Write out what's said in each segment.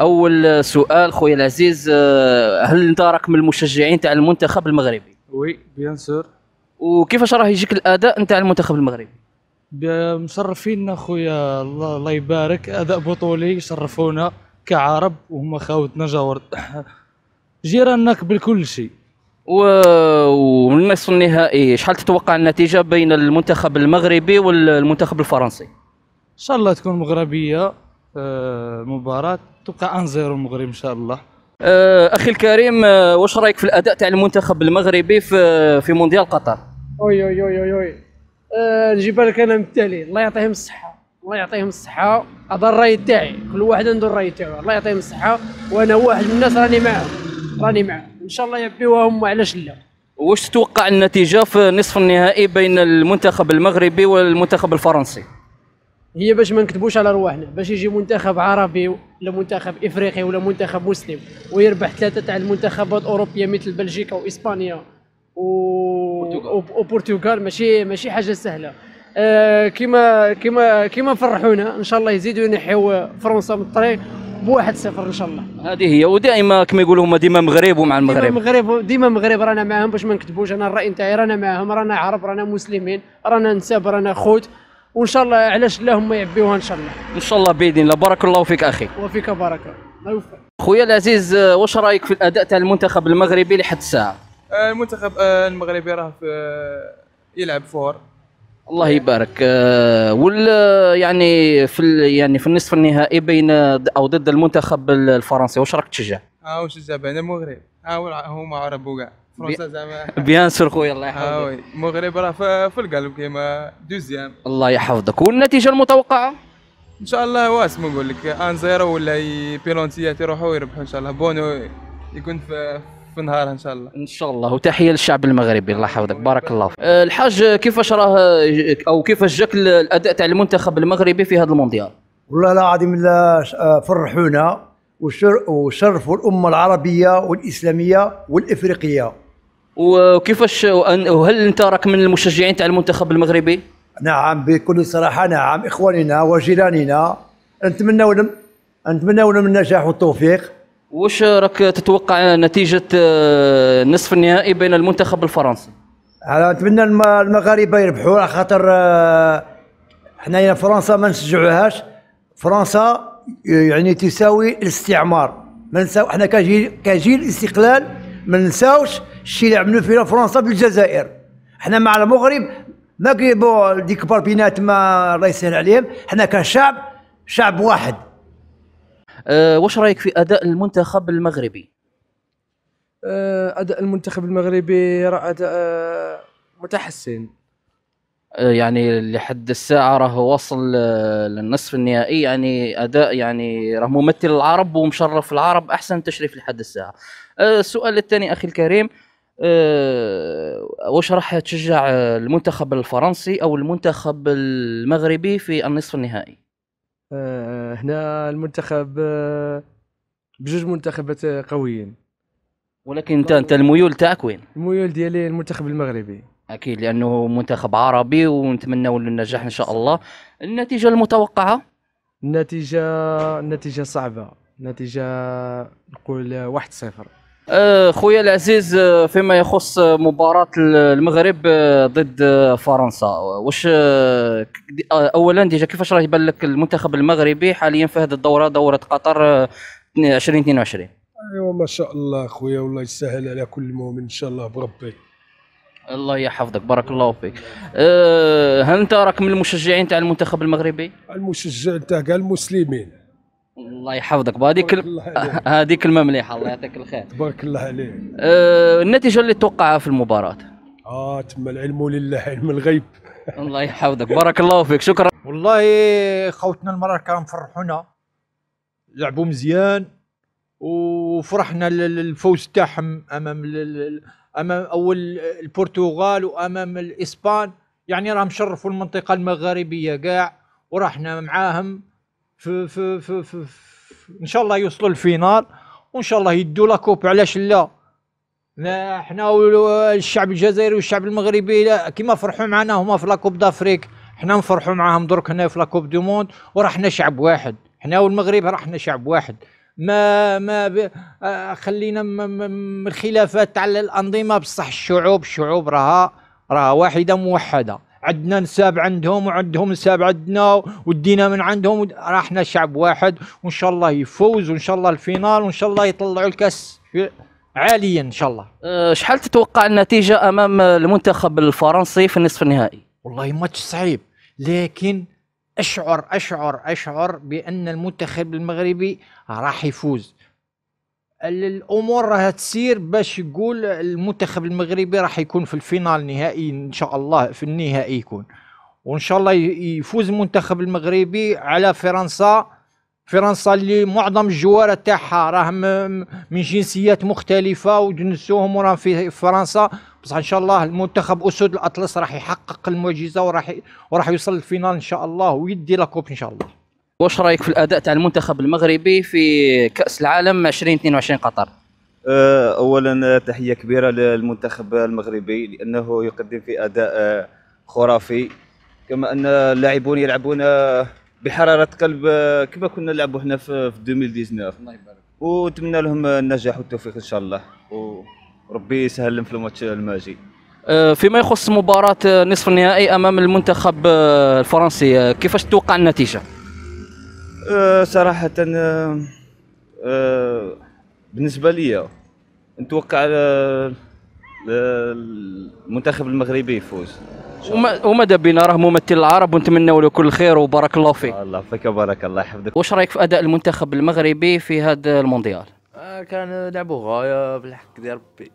اول سؤال خويا العزيز، هل انت راك من المشجعين تاع المنتخب المغربي؟ وي بيان سور. وكيفاش راه يجيك الاداء نتاع المنتخب المغربي؟ مشرفين خويا، الله يبارك، اداء بطولي، شرفونا كعرب وهم خاوتنا جاور جيرانك بالكل شيء. ومن النصف النهائي شحال تتوقع النتيجه بين المنتخب المغربي والمنتخب الفرنسي؟ ان شاء الله تكون مغربيه. مباراة تبقى 1-0 المغرب ان شاء الله. اخي الكريم، واش رايك في الاداء تاع المنتخب المغربي في مونديال قطر؟ اوي اوي اوي اوي نجيبها لك انا من التالي. الله يعطيهم الصحه، الله يعطيهم الصحه. هذا الراي تاعي، كل واحد عنده الراي تاعو. الله يعطيهم الصحه، وانا واحد من الناس راني معاهم، راني معاهم ان شاء الله يبيوها هم، علاش لا. واش تتوقع النتيجه في نصف النهائي بين المنتخب المغربي والمنتخب الفرنسي؟ هي باش ما نكذبوش على رواحنا، باش يجي منتخب عربي ولا منتخب افريقي ولا منتخب مسلم ويربح ثلاثه تاع المنتخبات الاوروبيه مثل بلجيكا واسبانيا وبرتغال، ماشي حاجه سهله. كيما فرحونا، ان شاء الله يزيدوا ينحيوا فرنسا من الطريق ب1-0 ان شاء الله. هذه هي، ودائما كما يقولوا هما ديما مغرب ومع المغرب. ديما مغرب رانا معاهم، باش ما نكذبوش. انا الراي نتاعي رانا معاهم، رانا عرب، رانا مسلمين، رانا نساب، رانا خوت، وان شاء الله علاش لا هم يعبيوها ان شاء الله. ان شاء الله باذن الله. بارك الله فيك اخي. وفيك بركه. الله يوفقك. خويا العزيز، واش رايك في الاداء تاع المنتخب المغربي لحد الساعه؟ المنتخب المغربي راه يلعب فور. الله يبارك. يعني في النصف النهائي بين او ضد المنتخب الفرنسي، واش راك تشجع؟ واش تشجع؟ انا المغرب. هما عرب وكاع فرنسا زعما. بيان سور خويا، الله يحفظك. وي المغرب راه في القلب كيما دوزيام. الله يحفظك. والنتيجه المتوقعه؟ ان شاء الله واسمو نقول لك 1-0 ولا بيلونتيات يروحوا ويربحوا ان شاء الله. بونو يكون في النهار ان شاء الله. ان شاء الله. وتحيه للشعب المغربي، الله يحفظك. بارك الله فيك. الحاج، كيفاش راه او كيفاش جاك الاداء تاع المنتخب المغربي في هذا المونديال؟ والله العظيم فرحونا وشرفوا الامه العربيه والاسلاميه والافريقيه. وكيفاش، وهل انت راك من المشجعين تاع المنتخب المغربي؟ نعم بكل صراحه، نعم، اخواننا وجيراننا، نتمنوا لهم النجاح والتوفيق. واش راك تتوقع نتيجه نصف النهائي بين المنتخب الفرنسي؟ انا نتمنى المغاربه يربحوا، على خاطر حنايا فرنسا ما نشجعوهاش. فرنسا يعني تساوي الاستعمار. ما نساو حنا كجيل استقلال، ما نساوش الشيء اللي عملوا فينا فرنسا بالجزائر. حنا مع المغرب ما كيبو ديك كبار بيناتهم، الله يسهل عليهم. حنا شعب واحد. واش رايك في اداء المنتخب المغربي؟ اداء المنتخب المغربي راه اداء متحسن. يعني لحد الساعه راه وصل للنصف النهائي، يعني اداء، يعني راه ممثل العرب ومشرف العرب احسن تشريف لحد الساعه. السؤال الثاني اخي الكريم، واش راح تشجع المنتخب الفرنسي او المنتخب المغربي في النصف النهائي؟ هنا المنتخب بجوج منتخبات قويين. ولكن انت الميول تاعك وين؟ الميول ديالي المنتخب المغربي اكيد، لانه منتخب عربي ونتمنوا له النجاح ان شاء الله. النتيجه المتوقعه؟ النتيجه صعبه، نتيجه نقول 1-0. خويا العزيز، فيما يخص مباراة المغرب ضد فرنسا، واش اولا ديجا كيفاش راه يبان لك المنتخب المغربي حاليا في هذه الدورة، دورة قطر 2022؟ ايوا ما شاء الله خويا، والله يسهل على كل مؤمن ان شاء الله بربي. الله يحفظك. بارك الله فيك. هل انت راك من المشجعين تاع المنتخب المغربي؟ المشجع تاع كاع المسلمين. الله يحفظك. هذه كلمة مليحة، الله يعطيك الخير. تبارك الله عليك. النتيجة اللي توقعها في المباراة؟ تما العلم لله، علم الغيب. الله يحفظك. بارك الله فيك. شكرا. والله خوتنا المرة كانوا فرحونا، لعبوا مزيان وفرحنا الفوز تاعهم امام اول البرتغال وامام الاسبان. يعني راهم شرفوا المنطقة المغاربية كاع، ورحنا معاهم في ان شاء الله يوصلوا الفينال، وان شاء الله يدوا لا كوب، علاش لا. احنا الشعب الجزائري والشعب المغربي لا كيما فرحوا معنا هما في لا كوب دافريك، حنا نفرحوا معاهم درك هنا في لا كوب دو موند، ورحنا شعب واحد. حنا والمغرب رحنا شعب واحد، خلينا من الخلافات على الانظمه. بصح الشعوب راها واحده موحده. عندنا نساب عندهم وعندهم نساب عندنا ودينا من عندهم، احنا شعب واحد، وان شاء الله يفوز، وان شاء الله الفينال، وان شاء الله يطلعوا الكاس عاليا ان شاء الله. شحال تتوقع النتيجه امام المنتخب الفرنسي في النصف النهائي؟ والله ماتش صعيب، لكن اشعر بان المنتخب المغربي راح يفوز. الامور راح تسير باش يقول المنتخب المغربي راح يكون في الفينال النهائي ان شاء الله، في النهائي يكون، وان شاء الله يفوز المنتخب المغربي على فرنسا اللي معظم الجوار تاعها راهم من جنسيات مختلفه وجنسوهم وراهم في فرنسا. بصح ان شاء الله المنتخب اسود الاطلس راح يحقق المعجزه وراح يوصل للفينال ان شاء الله ويدي لاكوب ان شاء الله. واش رايك في الاداء تاع المنتخب المغربي في كاس العالم 2022 قطر؟ اولا تحيه كبيره للمنتخب المغربي لانه يقدم في اداء خرافي، كما ان اللاعبون يلعبون بحراره قلب كما كنا نلعبوا حنا في 2019. الله يبارك، ونتمنى لهم النجاح والتوفيق ان شاء الله، وربي يسهل لهم في الماتش الماجي. فيما يخص مباراة نصف النهائي امام المنتخب الفرنسي، كيفاش تتوقع النتيجة؟ صراحة بالنسبة لي نتوقع المنتخب المغربي يفوز. وماذا بينا، راه ممثل العرب ونتمنوا له كل خير وبارك الله فيك. الله فيك بارك الله يحفظك. واش رايك في اداء المنتخب المغربي في هذا المونديال؟ كان لعبوا غايه بالحق ديال ربي.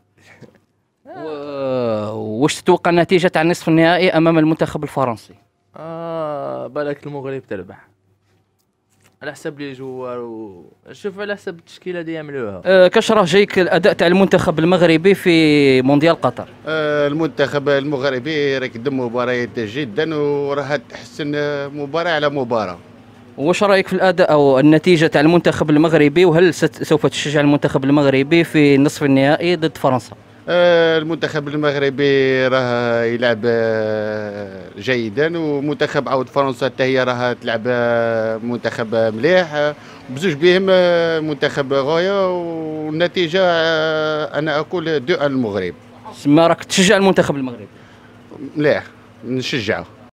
واش تتوقع النتيجة تاع النصف النهائي امام المنتخب الفرنسي؟ بالك المغرب تربح على حسب لي جوار شوف على حسب التشكيله اللي يعملوها. كاش راه جايك الاداء تاع المنتخب المغربي في مونديال قطر؟ المنتخب المغربي راه قدم مباريات جدا وراه تحسن مباراه على مباراه. واش رايك في الاداء او النتيجه تاع المنتخب المغربي، وهل سوف تشجع المنتخب المغربي في نصف النهائي ضد فرنسا؟ المنتخب المغربي راه يلعب جيدا، ومنتخب عود فرنسا حتى هي راه تلعب منتخب مليح، بزوج بهم منتخب غايه، والنتيجه انا اقول 2-1 المغرب. تسمى راك تشجع المنتخب المغربي؟ مليح نشجعه.